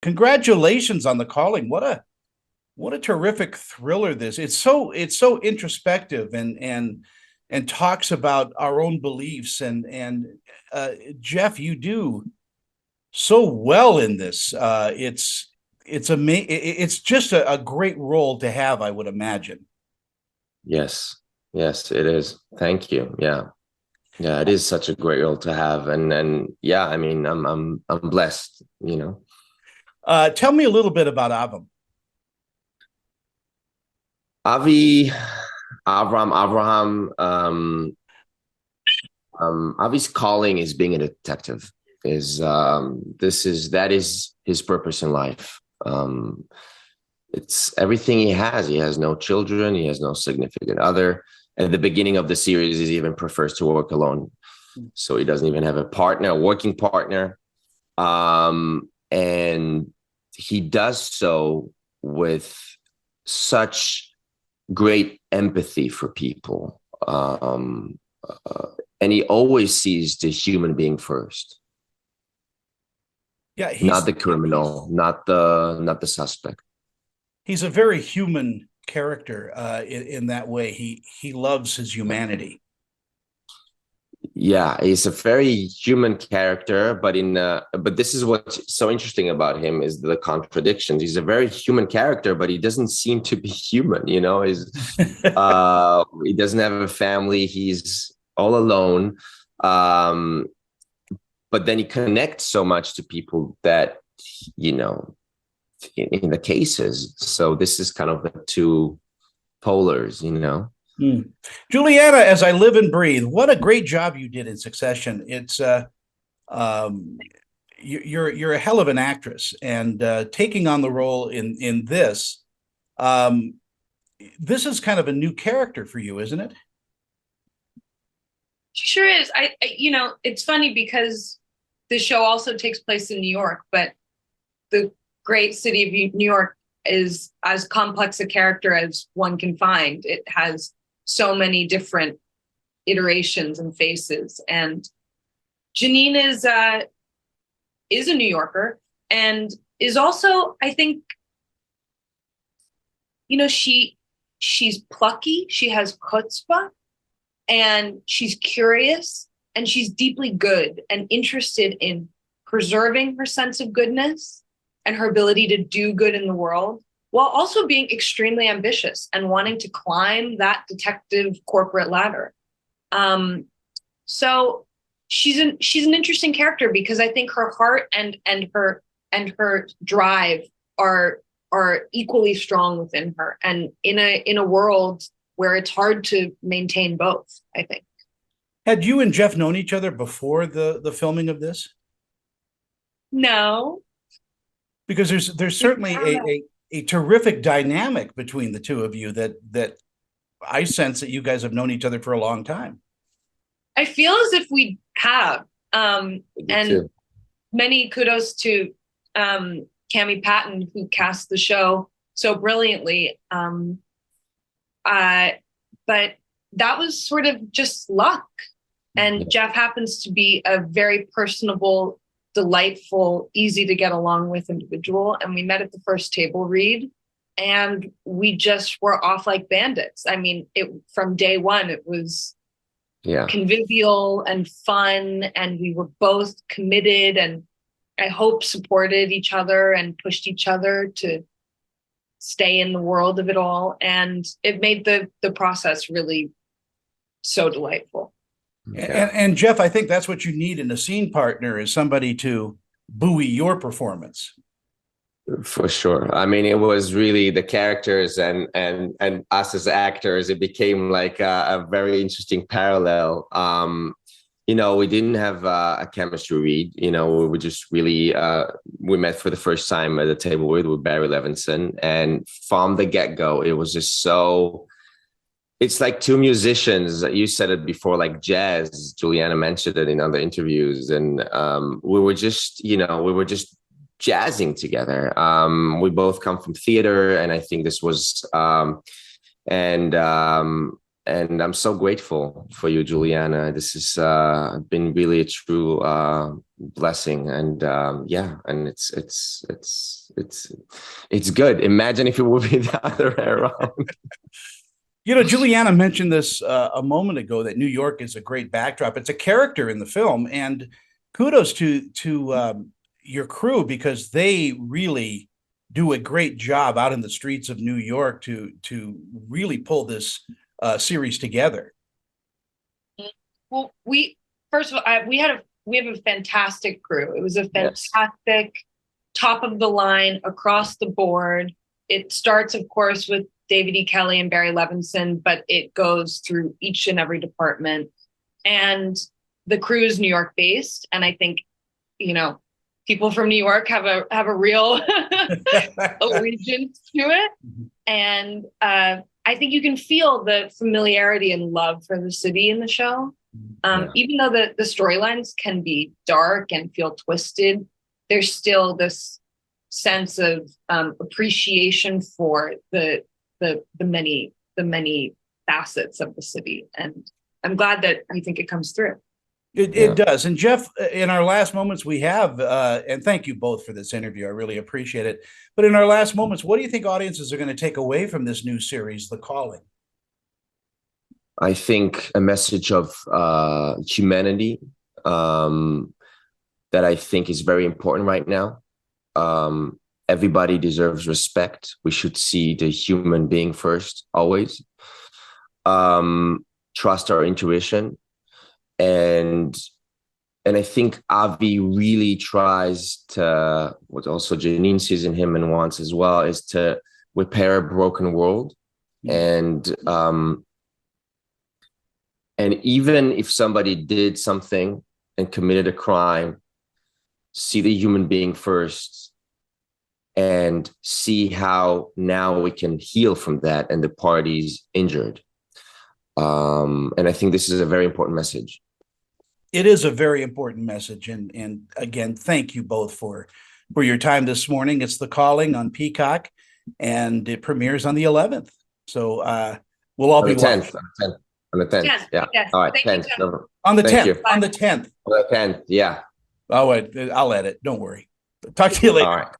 Congratulations on the calling. What a terrific thriller this. It's so introspective and talks about our own beliefs and Jeff, you do so well in this. It's just a great role to have, I would imagine. Yes, yes, it is. Thank you. Yeah, yeah, it is such a great role to have, and yeah, I mean, I'm blessed. Tell me a little bit about Avram. Avi, Abraham. Avi's calling is being a detective. Is this is that is his purpose in life. It's everything he has. He has no children. He has no significant other. At the beginning of the series, he even prefers to work alone. So he doesn't even have a partner, a working partner. And he does so with such great empathy for people. And he always sees the human being first, Yeah, not the criminal, not the suspect. he's a very human character in that way. He loves his humanity. Yeah, he's a very human character, but this is what's so interesting about him is the contradictions. He's a very human character, but he doesn't seem to be human. He doesn't have a family. He's all alone. But then he connects so much to people that you know in the cases. So this is kind of the two polars. Juliana, as I live and breathe, what a great job you did in Succession. Um, you're a hell of an actress, and taking on the role in this, um, this is kind of a new character for you, isn't it? Sure is. It's funny because the show also takes place in New York, but the great city of New York is as complex a character as one can find. It has so many different iterations and faces. And Janine is a New Yorker and is also, I think, she's plucky, she has chutzpah, and she's curious, and she's deeply good and interested in preserving her sense of goodness and her ability to do good in the world, while also being extremely ambitious and wanting to climb that detective corporate ladder. So she's an interesting character because I think her heart and her drive are equally strong within her, and in a world where it's hard to maintain both, I think. Had you and Jeff known each other before the filming of this? No. Because there's certainly a terrific dynamic between the two of you that I sense that you guys have known each other for a long time. I feel as if we have. And Too. many kudos to Cami Patton, who cast the show so brilliantly. But that was sort of just luck. And Jeff happens to be a very personable, delightful, easy to get along with individual. And we met at the first table read, and we just were off like bandits. I mean, from day one, it was convivial and fun, and we were both committed and I hope supported each other and pushed each other to stay in the world of it all. And it made the process really so delightful. And Jeff, I think that's what you need in a scene partner, is somebody to buoy your performance. For sure. I mean, it was really the characters and us as actors. It became like a very interesting parallel. We didn't have a chemistry read. We were just really we met for the first time at the table with Barry Levinson, and from the get-go, it was just so. It's like two musicians. You said it before, like jazz. Juliana mentioned it in other interviews, and we were just jazzing together. We both come from theater, and I think this was and I'm so grateful for you, Juliana. This has been really a true blessing, and and it's good. Imagine if it would be the other way around. Juliana mentioned this a moment ago, that New York is a great backdrop. It's a character in the film, and kudos to your crew, because they really do a great job out in the streets of New York to really pull this series together. Well, first of all, we have a fantastic crew. It was a fantastic, top of the line, across the board. It starts, of course, with David E. Kelley and Barry Levinson, but it goes through each and every department. And the crew is New York based. And I think, people from New York have a real allegiance to it. And I think you can feel the familiarity and love for the city in the show. Even though the storylines can be dark and feel twisted, there's still this sense of appreciation for the many facets of the city, and I'm glad that I think it comes through. It does. And Jeff, in our last moments, we have, and thank you both for this interview, I really appreciate it. But in our last moments, what do you think audiences are going to take away from this new series, The Calling? I think a message of humanity that I think is very important right now. Everybody deserves respect. We should see the human being first, always. Trust our intuition. And I think Avi really tries to, what also Janine sees in him and wants as well, is to repair a broken world. And even if somebody did something and committed a crime, see the human being first and see how now we can heal from that and the party's injured. And I think this is a very important message. It is a very important message. And again, thank you both for your time this morning. It's The Calling on Peacock, and it premieres on the 11th. So we'll all be 10th. On the 10th. Yeah. Yes. All right. Thank 10th. you, on the Thank 10th. you. On the 10th. On the 10th. Yeah. Oh, I'll edit. Don't worry. Talk to you later. All right.